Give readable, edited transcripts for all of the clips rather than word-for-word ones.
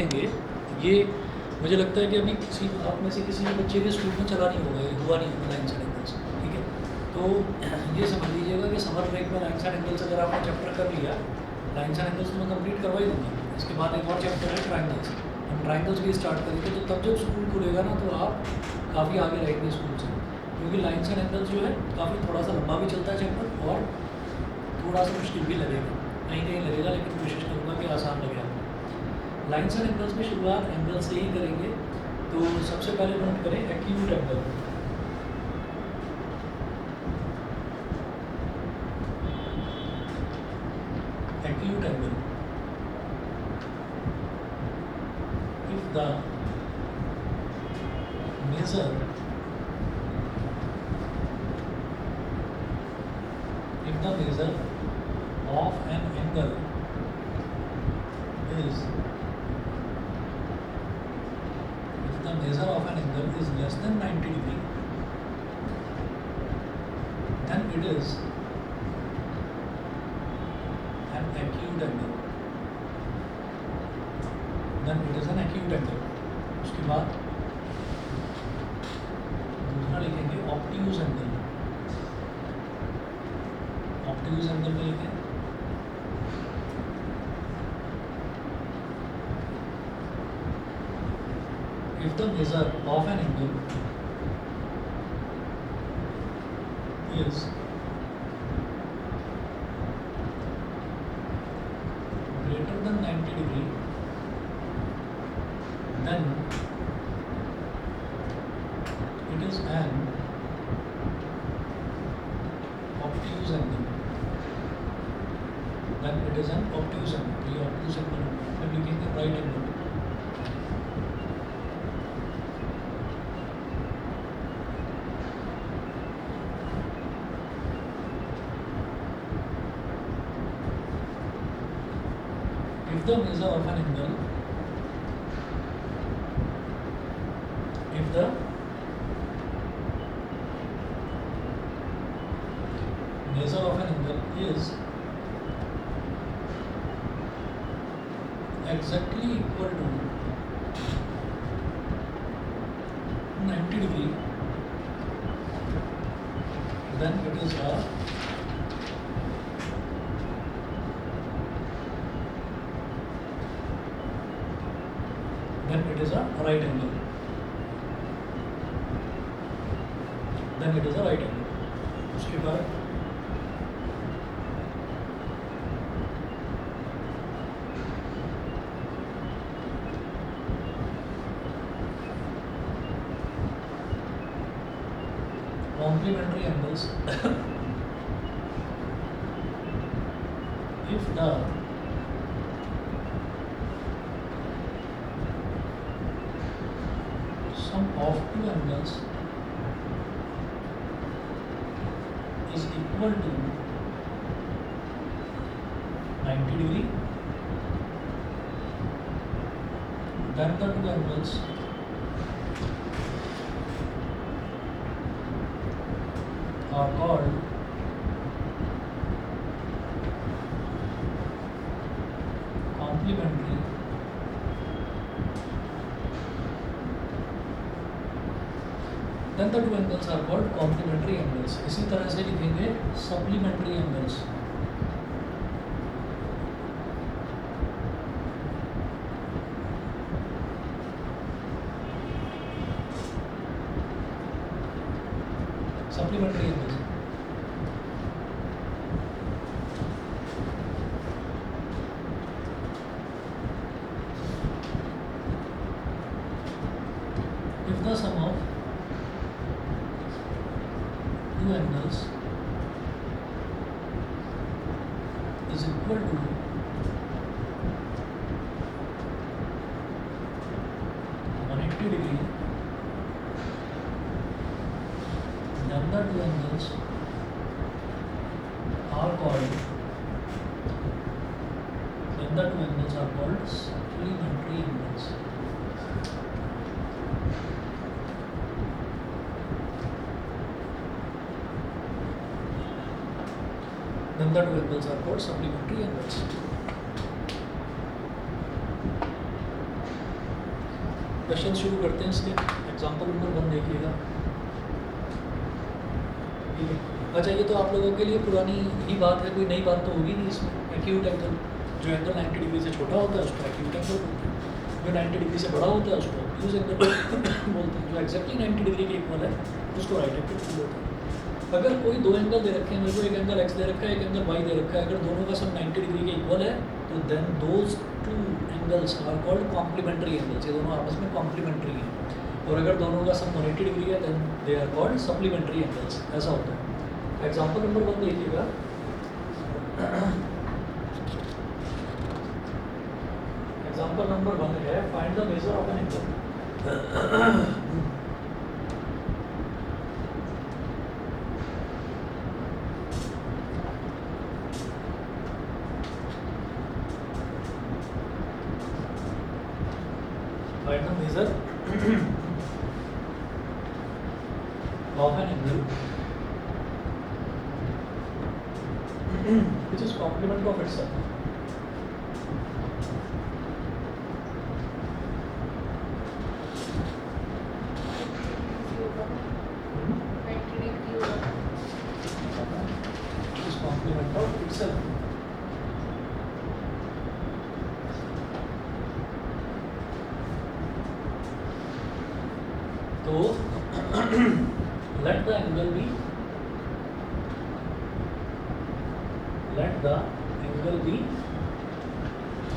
देंगे। ये मुझे लगता है कि अभी किसी आप में से किसी भी बच्चे के स्कूल में चला नहीं होगा, ये हुआ नहीं होगा लाइन्स एंड एंगल्स, ठीक है। तो ये समझ लीजिएगा कि समर ब्रेक में लाइन्स एंड एंगल्स अगर आपने चैप्टर कर लिया, लाइन्स एंड एंगल्स तो मैं कंप्लीट करवा ही दूँगा। इसके बाद एक और चैप्टर है ट्रायंगल्स, हम ट्रायंगल्स भी स्टार्ट करेंगे। तो तब जब स्कूल खुलेगा ना तो आप काफ़ी आगे रहेंगे स्कूल से, क्योंकि लाइन्स एंड एंगल्स जो है काफ़ी थोड़ा सा लंबा भी चलता है चैप्टर और थोड़ा सा मुश्किल भी लगेगा, कहीं कहीं लगेगा, लेकिन कोशिश करूँगा कि आसान लगे आपको। लाइन्स एंड एंगल्स में शुरुआत एंगल से ही करेंगे। तो सबसे पहले नोट करें acute angle. Acute angle, if the measure of an angle is less than 90 degree, then it is an acute angle. उसके बाद दूसरा लिखेंगे ऑब्ट्यूज एंगल। ऑब्ट्यूज एंगल में लिखें if the measure of an angle is greater than 90 degree, then it is an obtuse angle. ये obtuse angle में लिखेंगे right angle. If the measure of an angle, if the measure of an angle is exactly equal to 90 degree, then it is a right angle. उसके बाद complementary angles. If the sum of two angles is equal to 90 degree, then the two angles are called complementary angles. इसी तरह से लिखेंगे supplementary angles. Supplementary angles if the sum of two angles is equal to 180 degree, then the two angles are called supplementary angles. Then the two angles are called supplementary angles. Question शुरू करते हैं इसके। Example number 1 देखिएगा, ठीक है। अच्छा, ये तो आप लोगों के लिए पुरानी ही बात है, कोई नई बात तो होगी नहीं इसमें। एक्यूट एंगल, जो एंगल 90 डिग्री से छोटा होता है उसको एक्यूट एंगल बोलते हैं, जो 90 डिग्री से बड़ा होता है उसको ऑब्ट्यूज एंगल बोलते हैं, जो एक्जैक्टली 90 डिग्री के इक्वल है उसको राइट एंगल बोलते हैं। अगर कोई दो एंगल दे रखे हैं, मेरे को एक एंगल एक्स दे रखा है, एक एंगल वाई दे रखा है, अगर दोनों का सम 90 डिग्री के इक्वल है तो then those two angles are called complementary angles. ये दोनों आपस में कॉम्प्लीमेंट्री हैं। और अगर दोनों का सम 180 डिग्री है then they are called supplementary angles. ऐसा होता है। एग्जाम्पल नंबर 1 देखिएगा। एग्जाम्पल नंबर 1 है, find the measure of an angle. Find the measure of an angle which is complement of itself. Which is complement of itself. तो let the angle be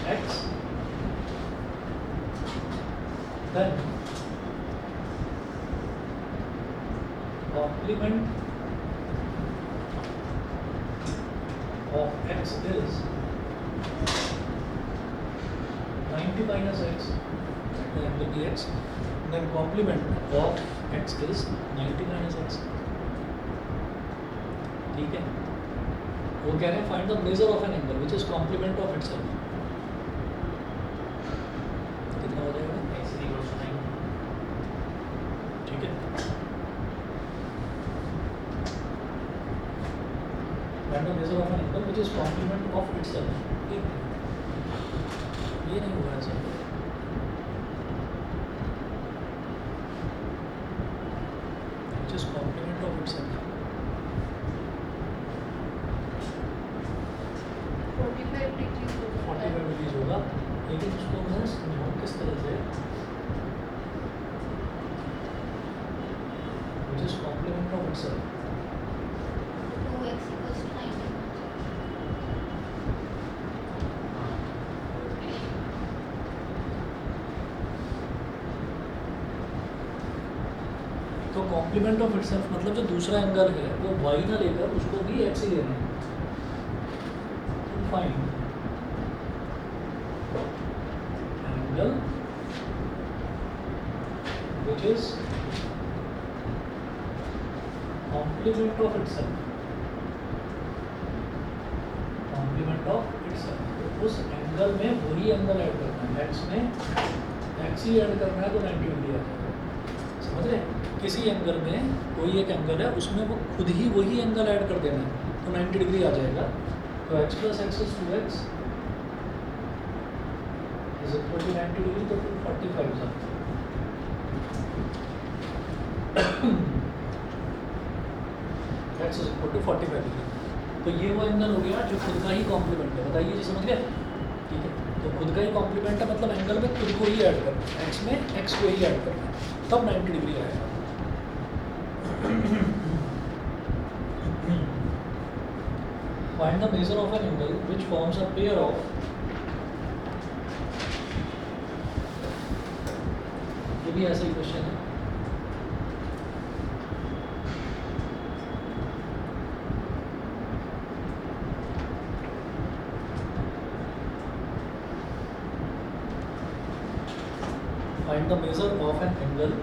x, then complement of x is 90 minus x, the angle be x, then complement of x is 90 minus x। ठीक है। वो कह रहे हैं find the measure of an angle which is complement of itself. कितना हो जाएगा? x = 90। ठीक है। Find the measure of an angle which is complement of itself. ठीक है, ये नहीं हुआ ऐसा। Which is complement of itself. 45 degrees होगा, लेकिन उसको मैं समझाऊँ किस तरह से। Which is complement of itself. 2x = 90। तो कॉम्प्लीमेंट ऑफ इटसेल्फ मतलब जो दूसरा एंगल है वो y ना लेकर उसको भी x ही लेना है। Find angle which is complement of itself. Complement of itself, तो उस एंगल में वही एंगल ऐड करना है, x में x ही ऐड करना है तो 90 डिग्री आ जाएगा। समझ रहे? किसी एंगल में कोई एक एंगल है उसमें वो खुद ही वही एंगल ऐड कर देना है तो 90 डिग्री आ जाएगा। तो x + x is 2x is equal to 90 degree, तो 245 था। x is equal to 45 degree. तो ये वो एंगल हो गया जो खुद का ही कॉम्प्लीमेंट है। बताइए जी, समझ गए? ठीक है। तो खुद का ही कॉम्प्लीमेंट है मतलब एंगल में खुद को ही ऐड करना है, x में x को ही ऐड करना है, तब 90 डिग्री आएगा। Find the measure of an angle which forms a pair of ये भी ऐसा ही क्वेश्चन है। Find the measure of an angle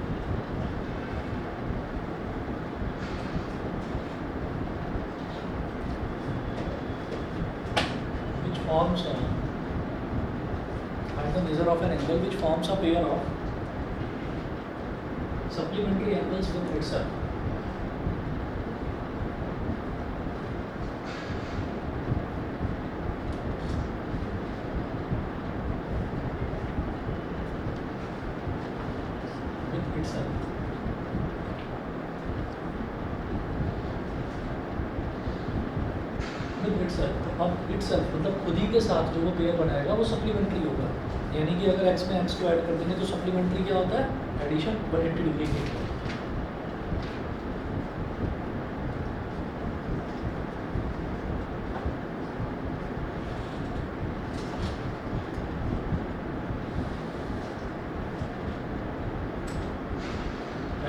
forms a find the measure of an angle which forms a pair of supplementary angles with itself. itself. With itself, तो अब itself मतलब खुद ही के साथ जो वो पेयर बनाएगा वो सप्लीमेंट्री होगा, यानी कि अगर x में x को ऐड कर देंगे तो सप्लीमेंट्री क्या होता है, एडिशन 180 डिग्री के।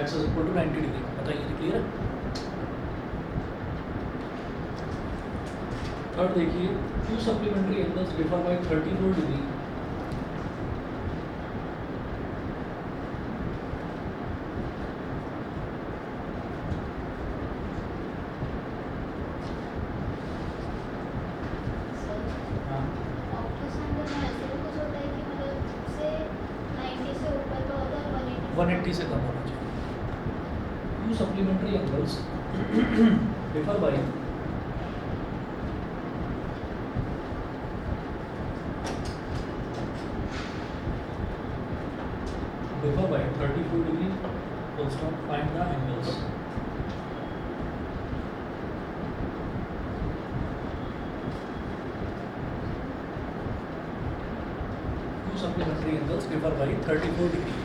x is equal to 90 degree, बताइए क्लियर है। थर्ड देखिए, to supplementary angles differ by 34 degree हाँ ऑब्टूस एंगल में ऐसे भी कुछ होता है कि मतलब से 90 से ऊपर का होता है और 180 से कम होना चाहिए। To supplementary angles differ by differ by 34 degree, full stop, find the angles. Two supplementary angles differ by 34 degree.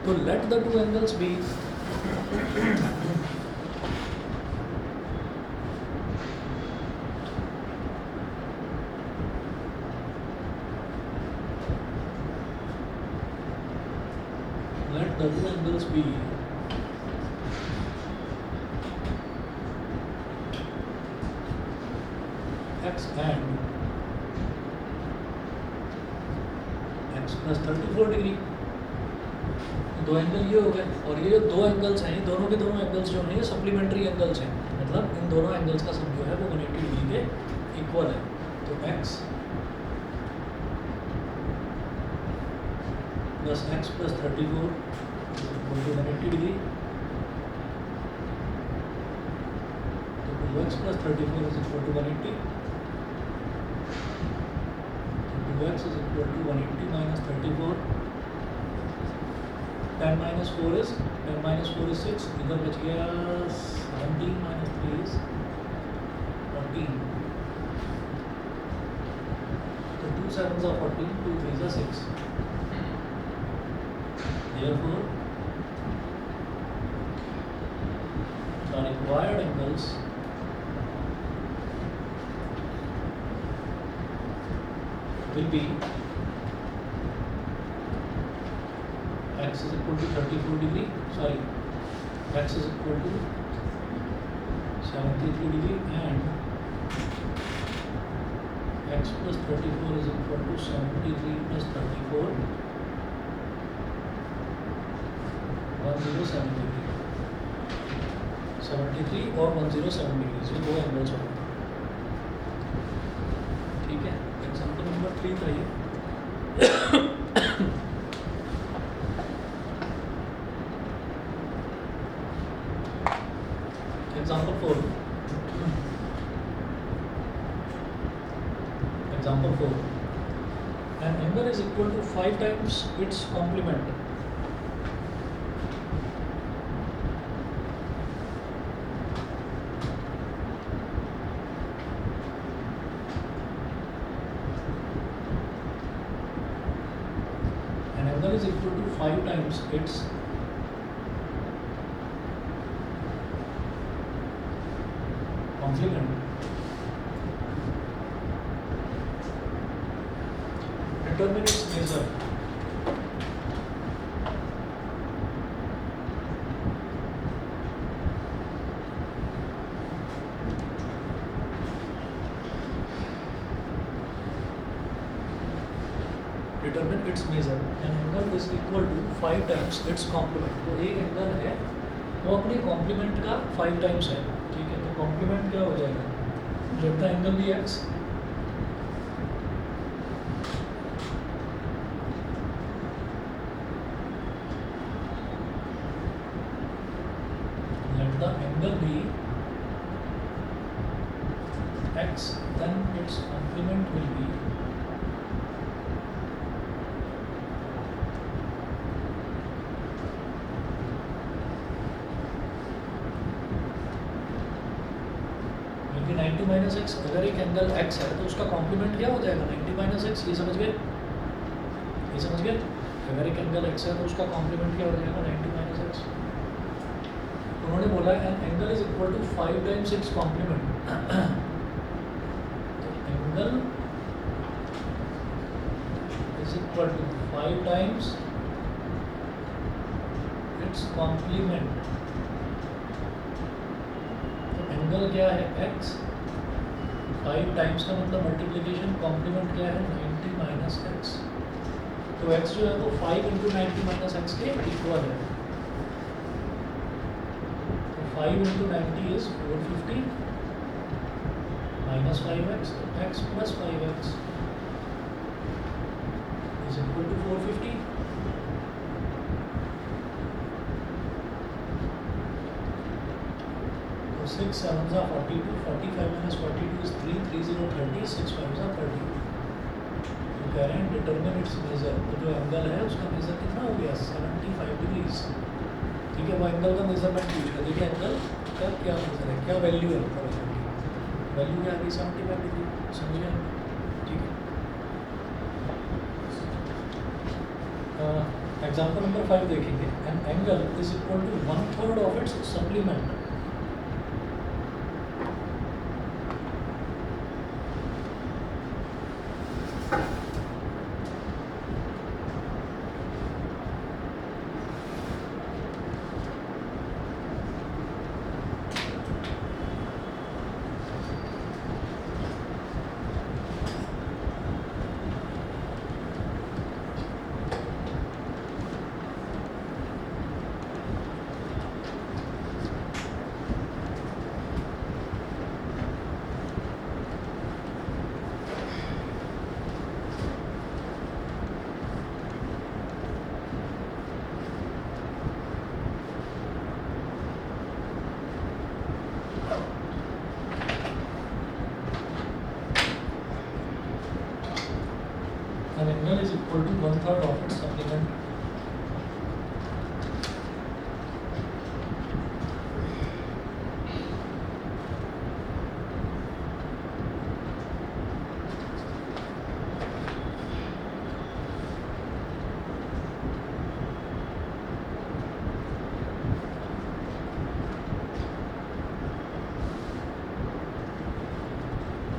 So let the two angles be let the two angles be x and x plus 34 degree. दो angle ये हो गए, और ये जो दो angles हैं, ये दोनों के दोनों एंगल्स जो हैं ये सप्लीमेंट्री एंगल्स हैं, मतलब इन दोनों एंगल्स का सम जो है वो 180 डिग्री के इक्वल है। तो x plus x plus 34 is equal to 180 degree. So 2x plus 34 is equal to 180. So 2x is equal to 180 minus 34. 10 minus 4 is 6. इधर बच गया 17 minus 3 is 14. So 2 sevens are 14, 2 threes are 6. Therefore, the required angles will be x is equal to 34 degree, sorry, x is equal to 73 degree and x plus 34 is equal to 73 plus 34, 107 degree, 73 और 107 degree, ये दो angles होंगे। ठीक है, example number 3 था ये। Example 4. Example 4. An angle is equal to 5 times its complement. An angle is equal to 5 times its complement. Determine its measure. Determine its measure. An angle is equal to 5 times its complement. तो एक angle है वो अपने complement का 5 times है। ठीक है, तो कॉम्प्लीमेंट क्या हो जाएगा, let the angle be x, let the angle be x, then its complement will be 90 minus x, अगर एक एंगल एक्स है तो उसका कॉम्प्लीमेंट क्या हो जाएगा 90 माइनस एक्स, ये समझ गए, ये समझ गए। अगर एक एंगल एक्स है तो उसका कॉम्प्लीमेंट क्या हो जाएगा 90 माइनस एक्स। उन्होंने बोला an angle is equal to 5 times its complement. तो angle is equal to 5 times its complement. तो एंगल क्या है x, 5 टाइम्स का मतलब मल्टीप्लिकेशन, कॉम्प्लीमेंट क्या है 90 माइनस एक्स। तो x जो है वो 5 इंटू 90 माइनस एक्स के इक्वल है। तो 5 इंटू 90 इज 450 माइनस 5x, तो x plus 5x is equal to 450। तो 6 7 जा 42, 45 माइनस 42 इज 3, 3 0 30, 6 5 जा 30। तो कह रहे हैं डिटरमिन इट्स मेजर, तो जो एंगल है उसका मेजर कितना हो गया 75 डिग्रीज। ठीक है, वो एंगल का मेजरमेंट पूछ रहा है। देखिए एंगल का क्या मेजर है, क्या वैल्यू है, वैल्यू क्या है 75 डिग्री, समझिए। ठीक है, एग्जाम्पल नंबर 5 देखेंगे। An angle is equal to 1/3 of its supplement. An angle is equal to 1/3 of its supplement.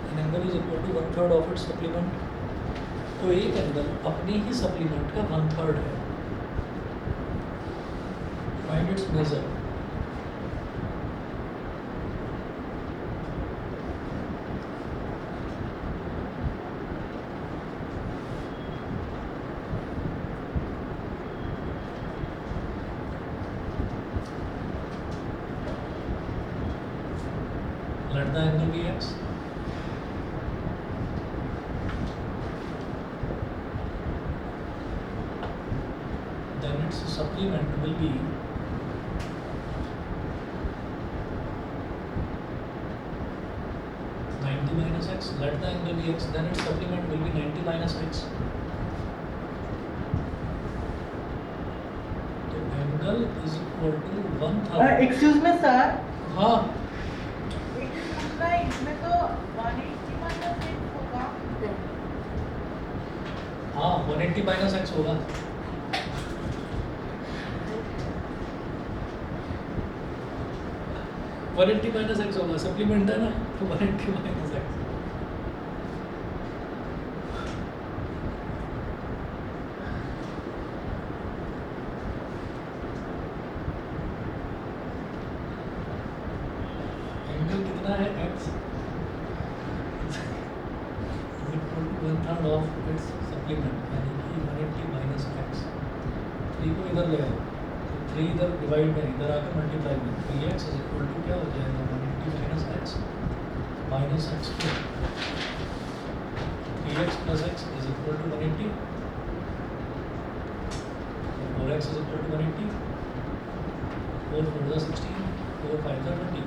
An angle is equal to 1/3 of its supplement. तो एक एंगल अपने ही सप्लीमेंट का 1/3 है। Find its measure. Let the angle be x. Then its supplement will be 90 minus x. Let the angle be x. Then its supplement will be 90 minus x. तो angle is equal to 1/3। Excuse me sir, हाँ इसमें तो 180 minus x होगा। हाँ 180 minus x होगा। One eighty minus x होगा, supplement है ना, तो 180 माइनस एक्स। एंगल कितना है x, 1/3 ऑफ इट्स सप्लीमेंट, यानी कि 180 माइनस एक्स। 3 को इधर ले आओ, तो 3 इधर डिवाइड में, इधर आकर मल्टीप्लाई में, 3x इज इक्वल टू क्या हो जाएगा 180 minus x minus x to 3x plus x is equal to 180, 4x is equal to 180, 4 4 जा 16, 4 5 जा 20।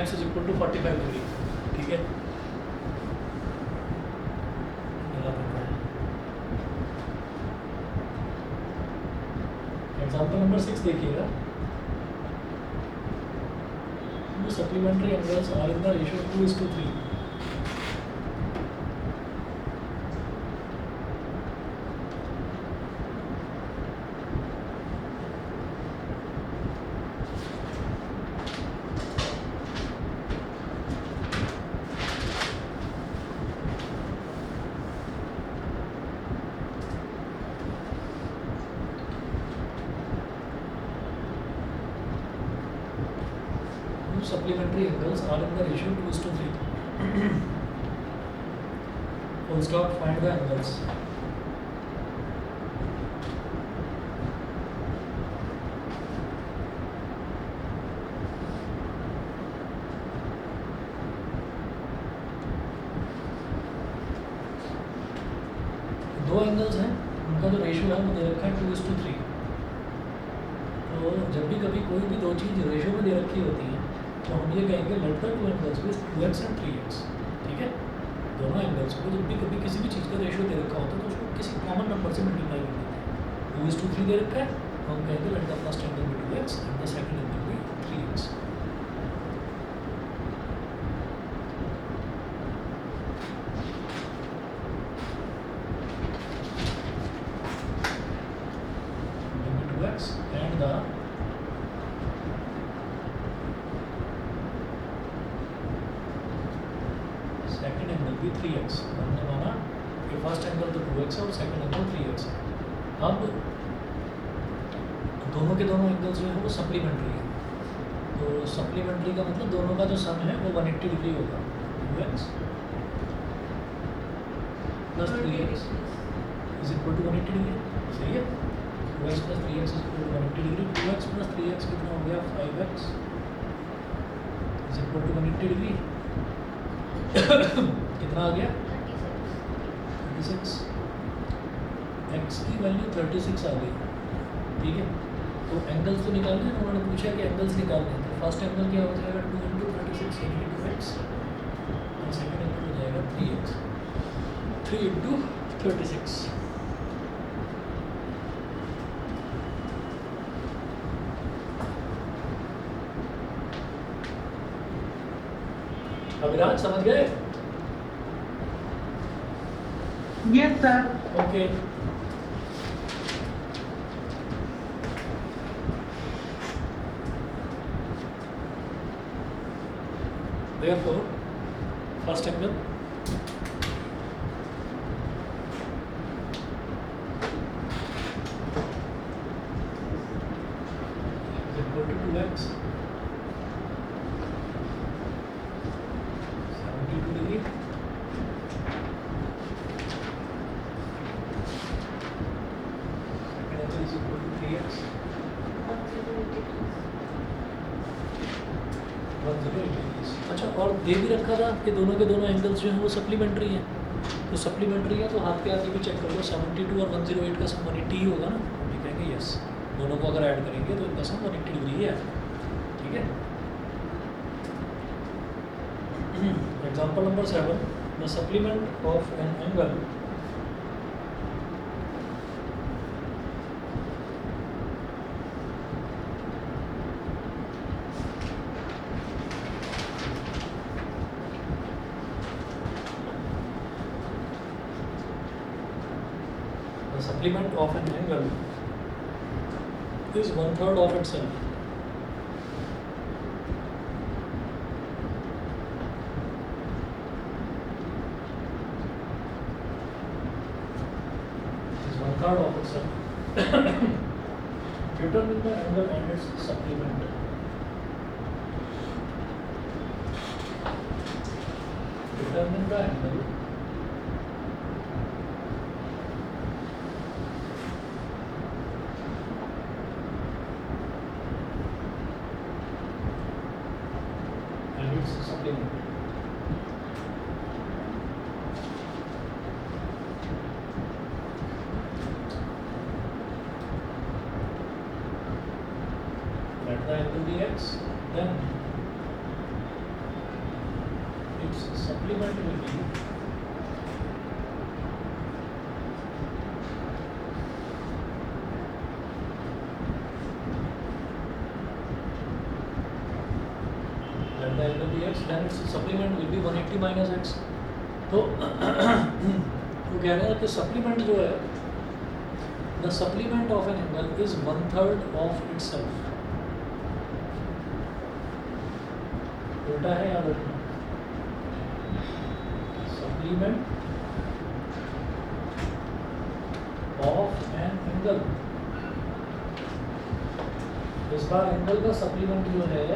x is equal to 45 degree. ठीक है, एग्जाम्पल नंबर 6 देखिएगा। Two supplementary angles are in the ratio 2:3. Two supplementary angles are in the ratio 2:3. Full stop. Find the angles. दो angles हैं, उनका जो ratio है वो दे रखा है 2:3. तो जब भी कभी कोई भी दो चीज़ रेशियो में दे रखी होती है तो हम ये कहेंगे let the two angles with 2x and 3x. ठीक है, दोनों एंगल्स को जब भी कभी किसी भी चीज़ का रेशियो दे रखा होता है तो उसको किसी कॉमन नंबर से मल्टीप्लाई कर देते हैं. 2:3 दे रखा है तो हम कहेंगे let the first angle be 2x and the second angle be 3x. And the second angle भी 3x. हमने माना कि फर्स्ट एंगल तो 2x है और सेकंड एंगल 3x है. अब दोनों के दोनों एंगल्स जो है वो सप्लीमेंट्री है. तो सप्लीमेंट्री का मतलब दोनों का जो सम है वो 180 डिग्री होगा. 2x plus 3x is equal to 180 degree. सही है. 2x plus 3x is equal to 180 degree. 2x plus 3x कितना हो गया 5x is equal to 180 degree. कितना आ गया 36. x की वैल्यू 36 आ गई. ठीक है, तो एंगल्स तो निकालने हैं. उन्होंने पूछा कि एंगल्स निकालने हैं तो फर्स्ट एंगल क्या हो जाएगा 2 into 36 यानी कि 2x और सेकंड एंगल हो जाएगा 3x. 3 into 36. अभिराज समझ गए? Yes, sir. Okay. Therefore, first angle is equal to 2x. 72 degree. Second angle is equal to 3x. 108 degrees. अच्छा, और दे भी रखा था कि दोनों के दोनों एंगल्स जो हैं वो सप्लीमेंट्री हैं. तो सप्लीमेंट्री है तो हाथ के आगे भी चेक कर लो. 72 और 108 का सम 180 होगा ना. हम ये कहेंगे यस. दोनों को अगर ऐड करेंगे तो इनका सम 180 डिग्री ही है. ठीक है. Example number 7. The supplement of an angle is 1/3 of itself. Is 1/3 of itself. Determine the angle and its supplement. Determine the angle and its supplement. Let the angle be x, then its supplement will be let let the angle be x, then its supplement will be 180 minus x. तो वो कह रहे हैं कि supplement जो है, the supplement of an angle is 1/3 of itself. उल्टा है याद रखना. सप्लीमेंट ऑफ एन एंगल, इस बार एंगल का सप्लीमेंट जो है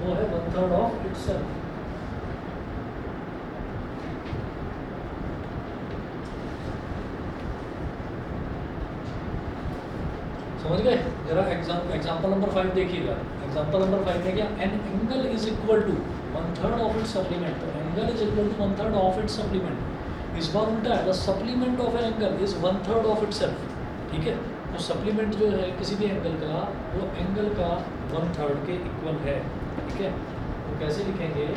वो है 1/3 ऑफ इटसेल्फ. समझ गए? जरा एग्जाम्पल नंबर 5 देखिएगा. एग्जाम्पल नंबर 5 में क्या, an angle is equal to 1/3 of its supplement. तो angle is equal to 1/3 of its supplement. इस बार उल्टा है, the supplement of an angle is 1/3 of itself. ठीक है, तो सप्लीमेंट जो है किसी भी एंगल का, वो एंगल का 1/3 के इक्वल है. ठीक है, तो कैसे लिखेंगे?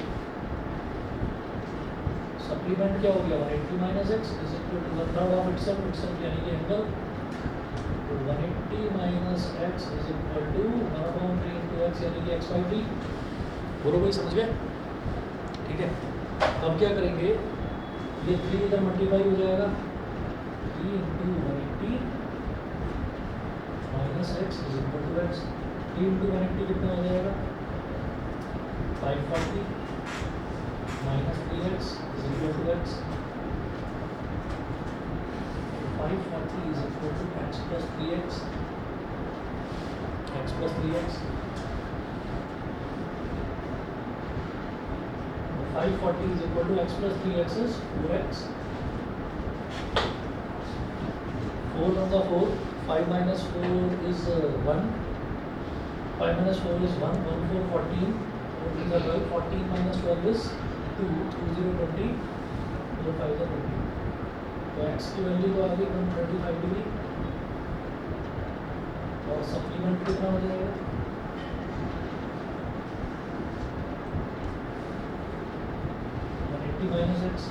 सप्लीमेंट क्या हो गया, 180 minus x is equal to 1/3 of itself. Itself यानी कि angle, 180 minus x is equal to 1/3 into x यानी कि x/3. बोलो भाई, समझ गए? ठीक है, अब क्या करेंगे, ये 3 इधर मल्टीप्लाई हो जाएगा, 3 into 180 minus x is equal to x. 3 into 180 कितना हो जाएगा, 540 minus 3x is equal to x. 540 is equal to x plus 3x, x plus 3x. 540 is equal to x plus 3x is 4x. 4 on the 4, 5 minus 4 is 1. 5 minus 4 is 1, 1 4 14, 4 3 are 12, 14 minus 12 is 2, 2 0 20, 4 5 are 20. तो x की value तो आ गई 135 degree, और supplement कितना हो जाएगा, 180 minus x,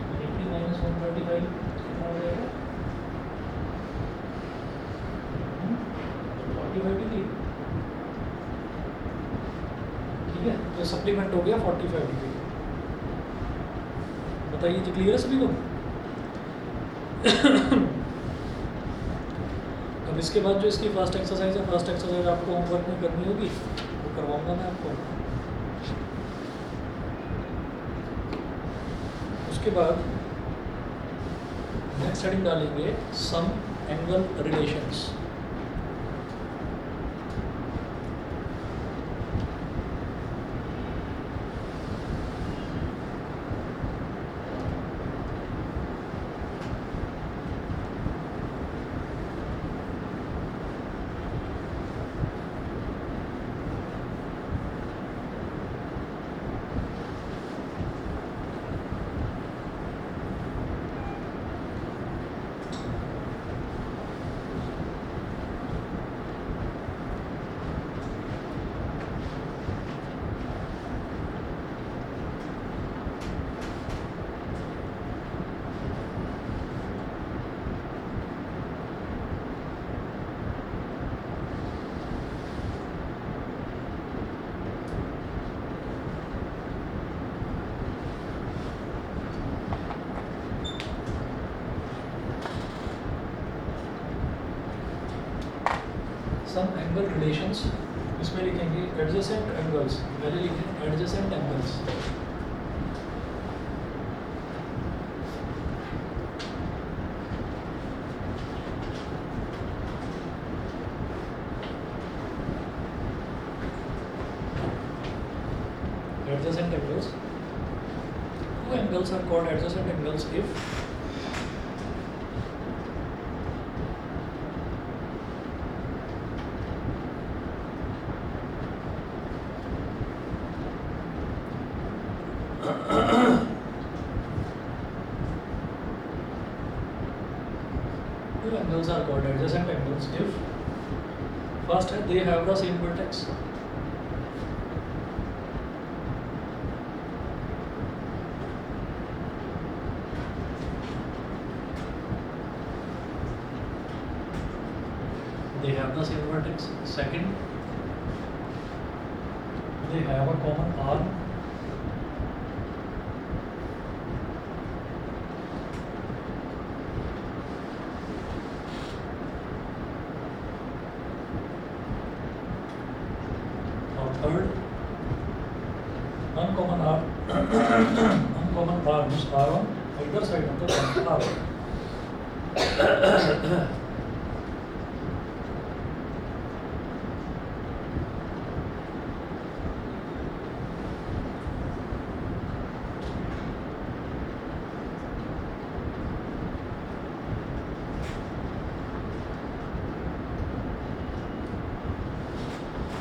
180 minus 135 कितना हो जाएगा, 45 डिग्री. ठीक है, तो सप्लीमेंट हो गया 45 डिग्री. बताइए जी, क्लियर है सभी को? अब इसके बाद जो इसकी फर्स्ट एक्सरसाइज है, फर्स्ट एक्सरसाइज आपको होमवर्क में करनी होगी, वो करवाऊंगा मैं आपको. उसके बाद नेक्स्ट हेडिंग डालेंगे some angle relations. Some angle relations, इसमें लिखेंगे एडजेसेंट एंगल्स. पहले लिखें adjacent angles. Adjacent angles. Two angles are called adjacent angles if two angles are called adjacent angles if first they have the same vertex. They have the same vertex. Second, they have a common arm or third uncommon arm uncommon arms are on either side of the common arm.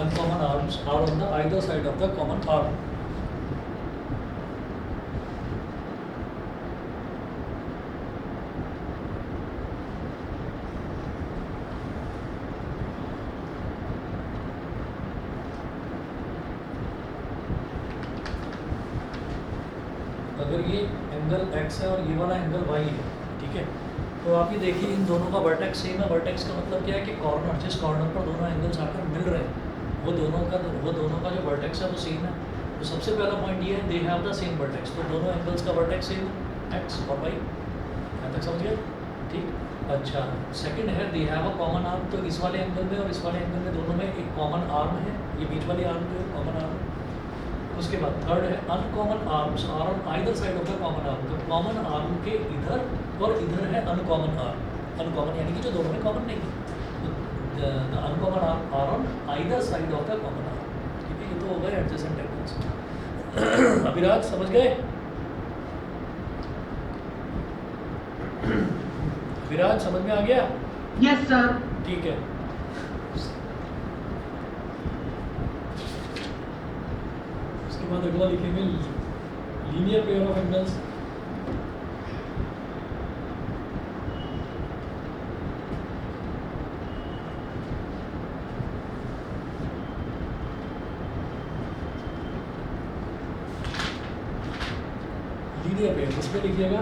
Uncommon arms are on the either side of the common arm. अगर ये angle x है और ये वाला angle y है, ठीक है, तो आप ये देखिए इन दोनों का वर्टेक्स सेम है. वर्टेक्स का मतलब क्या है कि कॉर्नर, जिस कॉर्नर पर दोनों एंगल्स आकर मिल रहे हैं वो दोनों का जो वर्टेक्स है वो सेम है. तो सबसे पहला पॉइंट ये है they have the same vertex, तो दोनों एंगल्स का वर्टेक्स सेम है x और y. यहाँ तक समझ गए? ठीक. अच्छा, सेकंड है they have a common arm, तो इस वाले एंगल में और इस वाले एंगल में दोनों में एक कॉमन आर्म है, ये बीच वाली आर्म जो है कॉमन आर्म. उसके बाद थर्ड है uncommon arms are on either side of the common arm, तो कॉमन आर्म के इधर और इधर है अनकॉमन आर्म. अनकॉमन यानी कि जो दोनों में कॉमन नहीं है, the uncommon arm are on either side of the common arm. ठीक है, ये तो हो गए एडजेसेंट एंगल्स. अभिराज समझ गए? अभिराज समझ में आ गया? Yes, sir. ठीक है. उसके बाद अगला लिखेंगे linear pair of angles. Linear pair इसमें लिखिएगा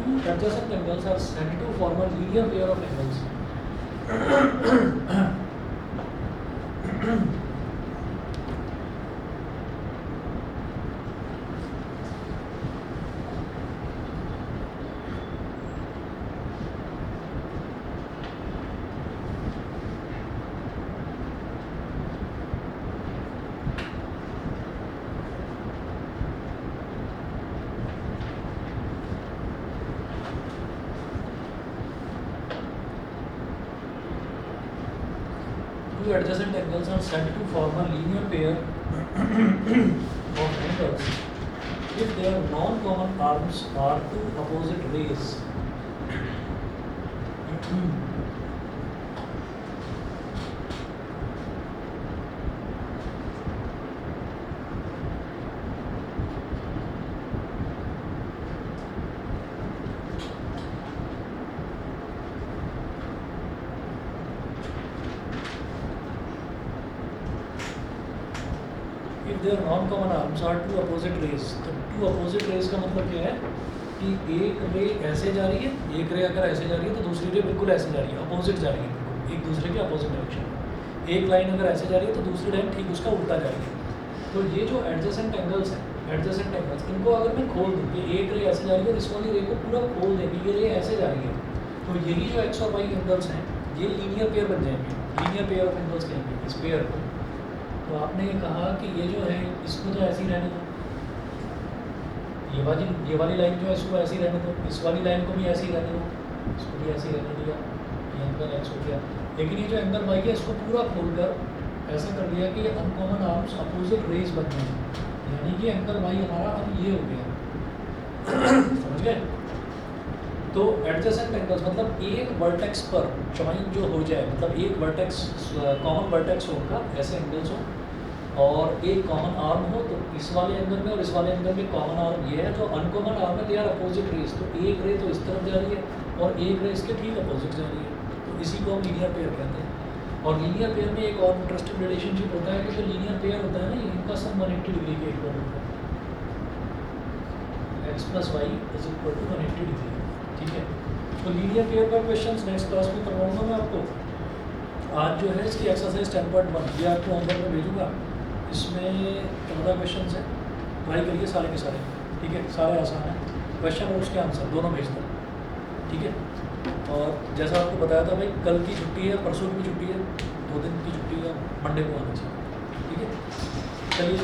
two adjacent angles are said to form a linear pair of angles. Two adjacent angles are said to form a linear pair of angles if their non-common arms are two opposite rays. If their non-common arms are two opposite rays, तो two opposite rays का मतलब क्या है कि एक रे ऐसे जा रही है, एक रे अगर ऐसे जा रही है तो दूसरी रे बिल्कुल ऐसे जा रही है, अपोजिट जा रही है, बिल्कुल एक दूसरे के अपोजिट डायरेक्शन में. एक लाइन अगर ऐसे जा रही है तो दूसरी लाइन ठीक उसका उल्टा जा रही है. तो ये जो एडजेसेंट एंगल्स हैं, एडजेसेंट एंगल्स, इनको अगर मैं खोल दूँ कि एक रे ऐसे जा रही है और इस वाली रे को पूरा खोल दें कि ये रे ऐसे जा रही है, तो यही जो एक्स और वाई एंगल्स हैं ये लीनियर पेयर बन जाएंगे. लीनियर पेयर ऑफ एंगल्स कहेंगे इस पेयर को. तो आपने कहा कि ये जो है इसको तो ऐसे ही रहने दो, ये वाली लाइन जो है इसको ऐसे ही रहने दो, इस वाली लाइन को भी ऐसे ही रहने दो, इसको भी ऐसे ही रहने दिया, ये एंगल एक्स हो गया. लेकिन ये जो एंगल वाई है इसको पूरा खोलकर ऐसा कर दिया कि ये अनकॉमन आर्म्स अपोजिट रेज बन गए, यानी कि एंगल वाई हमारा अब ये हो गया. समझ गए? तो एडजेसेंट एंगल्स मतलब एक वर्टेक्स पर ज्वाइन जो हो जाए, मतलब एक वर्टेक्स कॉमन वर्टेक्स होगा, ऐसे एंगल्स हो और एक कॉमन आर्म हो, तो इस वाले एंगल में और इस वाले एंगल में कॉमन आर्म ये है. जो अनकॉमन आर्म है दे आर अपोजिट रेज, तो एक रे तो इस तरफ जा रही है और एक रे इसके ठीक अपोजिट जा रही है, तो इसी को हम लीनियर पेयर कहते हैं. और लीनियर पेयर में एक और इंटरेस्टिंग रिलेशनशिप होता है कि जो लीनियर पेयर होता है ना, इनका सम 180 डिग्री के इक्वल होता है. X plus y is equal to 180 degree. ठीक है, तो लीनियर पेयर का क्वेश्चन नेक्स्ट क्लास में करवाऊंगा मैं आपको. आज जो है इसकी एक्सरसाइज 10.1 ये आपको होमवर्क में भेजूंगा. इसमें 14 क्वेश्चन हैं, ट्राई करिए सारे के सारे, ठीक है, सारे आसान हैं, क्वेश्चन और उसके आंसर दोनों भेज दें, ठीक है। और जैसा आपको बताया था भाई, कल की छुट्टी है, परसों की भी छुट्टी है, 2 दिन की छुट्टी है, मंडे को आना चाहिए, ठीक है। चलिए।